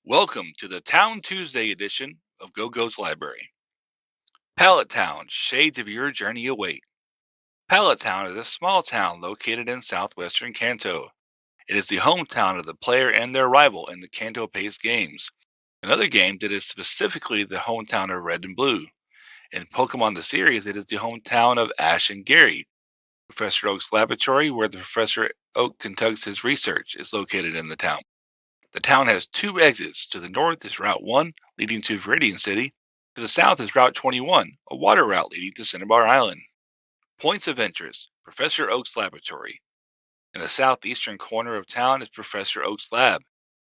Welcome to the Town Tuesday edition of Go-Go's Library. Pallet Town, shades of your journey await. Pallet Town is a small town located in southwestern Kanto. It is the hometown of the player and their rival in the Kanto-based games. Another game that is specifically the hometown of Red and Blue. In Pokemon the series, it is the hometown of Ash and Gary. Professor Oak's laboratory, where the Professor Oak conducts his research, is located in the town. The town has two exits. To the north is Route 1, leading to Viridian City. To the south is Route 21, a water route leading to Cinnabar Island. Points of interest: Professor Oak's laboratory. In the southeastern corner of town is Professor Oak's lab.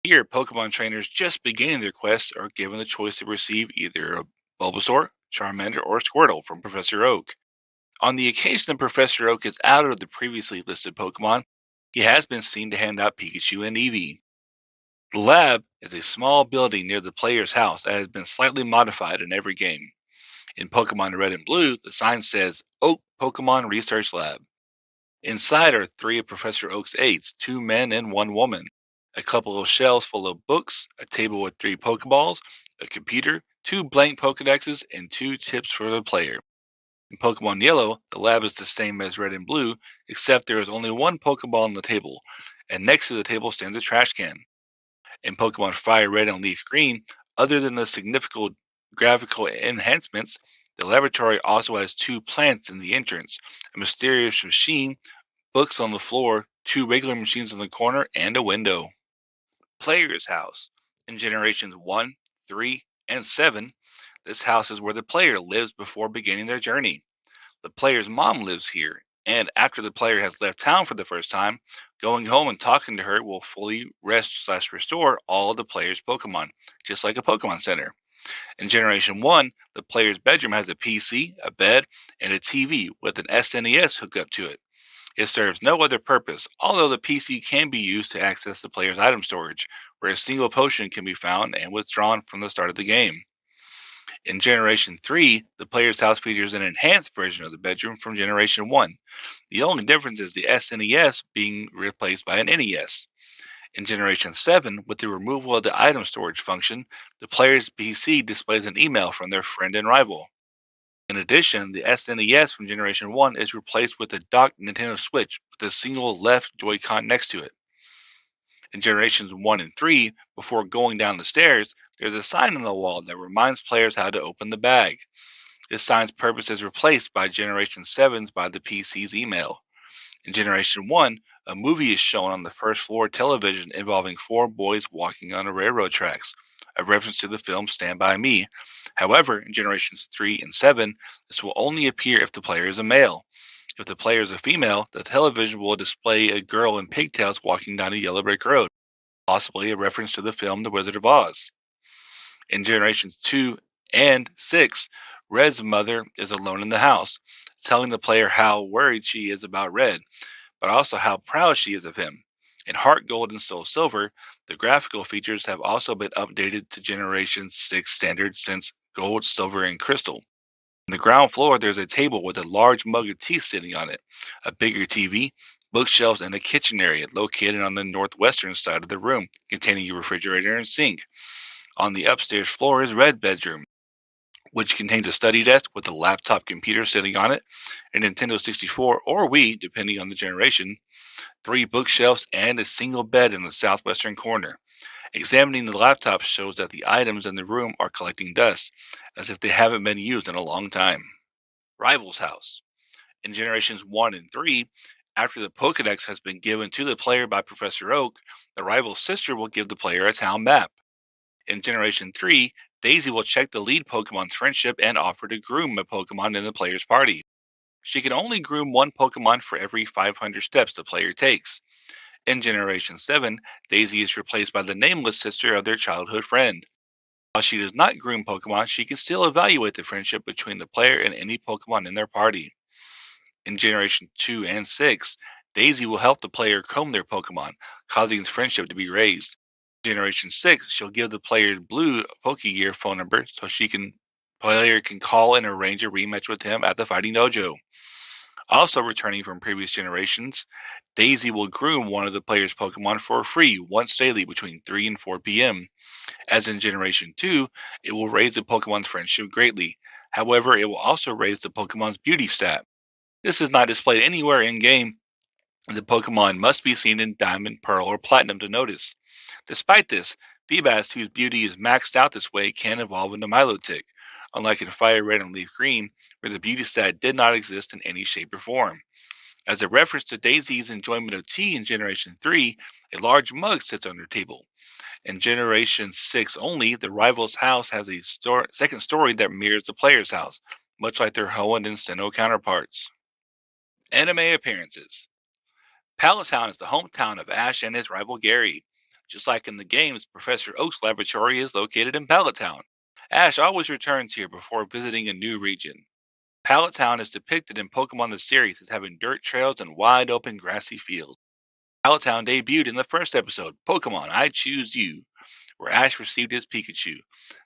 Here, Pokemon trainers just beginning their quest are given the choice to receive either a Bulbasaur, Charmander, or Squirtle from Professor Oak. On the occasion that Professor Oak is out of the previously listed Pokemon, he has been seen to hand out Pikachu and Eevee. The lab is a small building near the player's house that has been slightly modified in every game. In Pokemon Red and Blue, the sign says Oak Pokemon Research Lab. Inside are three of Professor Oak's aides, two men and one woman, a couple of shelves full of books, a table with three Pokeballs, a computer, two blank Pokedexes, and two tips for the player. In Pokemon Yellow, the lab is the same as Red and Blue, except there is only one Pokeball on the table, and next to the table stands a trash can. In Pokemon Fire Red and Leaf Green, other than the significant graphical enhancements, the laboratory also has two plants in the entrance, a mysterious machine, books on the floor, two regular machines in the corner, and a window. Player's House. In Generations 1, 3, and 7, this house is where the player lives before beginning their journey. The player's mom lives here, and after the player has left town for the first time, going home and talking to her will fully rest/restore all of the player's Pokemon, just like a Pokemon Center. In Generation 1, the player's bedroom has a PC, a bed, and a TV with an SNES hooked up to it. It serves no other purpose, although the PC can be used to access the player's item storage, where a single potion can be found and withdrawn from the start of the game. In Generation 3, the player's house features an enhanced version of the bedroom from Generation 1. The only difference is the SNES being replaced by an NES. In Generation 7, with the removal of the item storage function, the player's PC displays an email from their friend and rival. In addition, the SNES from Generation 1 is replaced with a docked Nintendo Switch with a single left Joy-Con next to it. In Generations 1 and 3, before going down the stairs, there's a sign on the wall that reminds players how to open the bag. This sign's purpose is replaced by Generation 7's by the PC's email. In Generation 1, a movie is shown on the first floor television involving four boys walking on the railroad tracks, a reference to the film Stand By Me. However, in Generations 3 and 7, this will only appear if the player is a male. If the player is a female, the television will display a girl in pigtails walking down a yellow brick road, possibly a reference to the film The Wizard of Oz. In Generations 2 and 6, Red's mother is alone in the house, telling the player how worried she is about Red, but also how proud she is of him. In Heart Gold and Soul Silver, the graphical features have also been updated to Generation 6 standards since Gold, Silver, and Crystal. On the ground floor, there's a table with a large mug of tea sitting on it, a bigger TV, bookshelves, and a kitchen area located on the northwestern side of the room, containing a refrigerator and sink. On the upstairs floor is Red Bedroom, which contains a study desk with a laptop computer sitting on it, a Nintendo 64 or Wii, depending on the generation, three bookshelves, and a single bed in the southwestern corner. Examining the laptop shows that the items in the room are collecting dust, as if they haven't been used in a long time. Rival's House. In Generations 1 and 3, after the Pokedex has been given to the player by Professor Oak, the rival's sister will give the player a town map. In Generation 3, Daisy will check the lead Pokemon's friendship and offer to groom a Pokemon in the player's party. She can only groom one Pokemon for every 500 steps the player takes. In Generation 7, Daisy is replaced by the nameless sister of their childhood friend. While she does not groom Pokemon, she can still evaluate the friendship between the player and any Pokemon in their party. In Generation 2 and 6, Daisy will help the player comb their Pokemon, causing friendship to be raised. In Generation 6, she'll give the player's blue Pokegear phone number so player can call and arrange a rematch with him at the Fighting Dojo. Also returning from previous generations, Daisy will groom one of the player's Pokemon for free once daily between 3 and 4 p.m. As in Generation 2, it will raise the Pokemon's friendship greatly. However, it will also raise the Pokemon's beauty stat. This is not displayed anywhere in game. The Pokemon must be seen in Diamond, Pearl, or Platinum to notice. Despite this, Feebas, whose beauty is maxed out this way, can evolve into Milotic, unlike in Fire Red and Leaf Green, where the beauty stat did not exist in any shape or form. As a reference to Daisy's enjoyment of tea in Generation 3, a large mug sits on her table. In Generation 6 only, the rival's house has a second story that mirrors the player's house, much like their Hoenn and Sinnoh counterparts. Anime appearances. Pallet Town is the hometown of Ash and his rival Gary. Just like in the games, Professor Oak's laboratory is located in Pallet Town. Ash always returns here before visiting a new region. Pallet Town is depicted in Pokemon the series as having dirt trails and wide open grassy fields. Pallet Town debuted in the first episode, Pokemon I Choose You, where Ash received his Pikachu.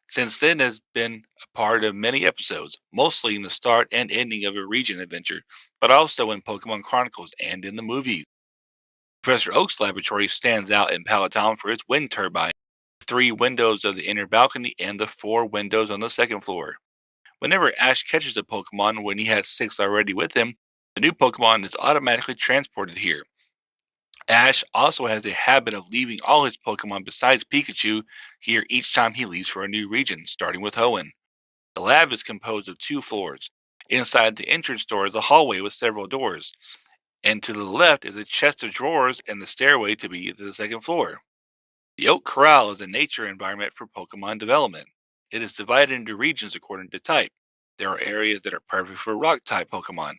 Since then has been a part of many episodes, mostly in the start and ending of a region adventure, but also in Pokemon Chronicles and in the movies. Professor Oak's laboratory stands out in Pallet Town for its wind turbine, the three windows of the inner balcony, and the four windows on the second floor. Whenever Ash catches a Pokemon when he has six already with him, the new Pokemon is automatically transported here. Ash also has a habit of leaving all his Pokemon besides Pikachu here each time he leaves for a new region, starting with Hoenn. The lab is composed of two floors. Inside the entrance door is a hallway with several doors, and to the left is a chest of drawers and the stairway to the second floor. The Oak Corral is a nature environment for Pokemon development. It is divided into regions according to type. There are areas that are perfect for rock type Pokemon,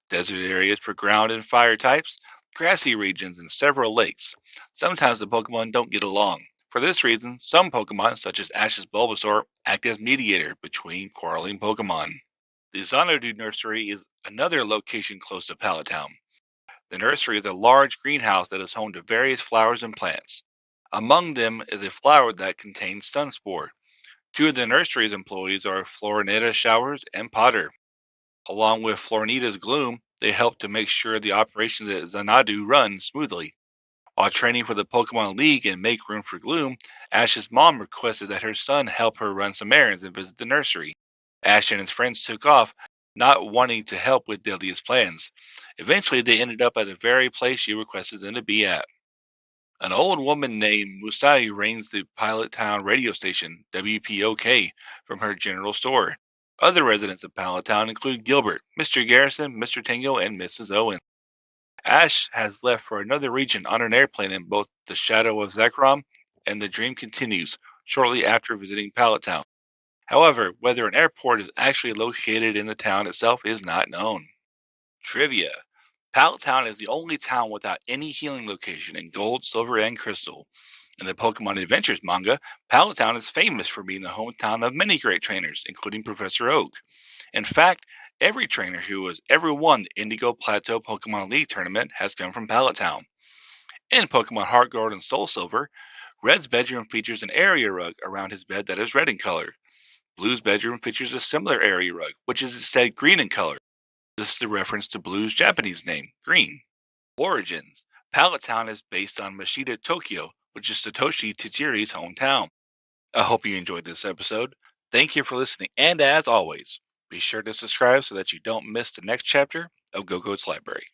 desert areas for ground and fire types, grassy regions, and several lakes. Sometimes the Pokemon don't get along. For this reason, some Pokemon, such as Ash's Bulbasaur, act as mediator between quarreling Pokemon. The Xanadu Nursery is another location close to Pallet Town. The nursery is a large greenhouse that is home to various flowers and plants. Among them is a flower that contains Sunspore. Two of the nursery's employees are Florinita Showers and Potter. Along with Florinita's Gloom, they help to make sure the operations at Xanadu run smoothly. While training for the Pokemon League and make room for Gloom, Ash's mom requested that her son help her run some errands and visit the nursery. Ash and his friends took off, not wanting to help with Delia's plans. Eventually, they ended up at the very place she requested them to be at. An old woman named Musai reigns the Pilot Town radio station, WPOK, from her general store. Other residents of Pilot Town include Gilbert, Mr. Garrison, Mr. Tango, and Mrs. Owen. Ash has left for another region on an airplane in both the Shadow of Zekrom and the Dream Continues shortly after visiting Pallet Town. However, whether an airport is actually located in the town itself is not known. Trivia. Pallet Town is the only town without any healing location in Gold, Silver, and Crystal. In the Pokemon Adventures manga, Pallet Town is famous for being the hometown of many great trainers, including Professor Oak. In fact, every trainer who has ever won the Indigo Plateau Pokemon League tournament has come from Pallet Town. In Pokemon Heart Gold and Soul Silver, Red's bedroom features an area rug around his bed that is red in color. Blue's bedroom features a similar area rug, which is instead green in color. This is a reference to Blue's Japanese name, Green. Origins. Pallet Town is based on Mashita, Tokyo, which is Satoshi Tajiri's hometown. I hope you enjoyed this episode. Thank you for listening, and as always, be sure to subscribe so that you don't miss the next chapter of Go-Go's Library.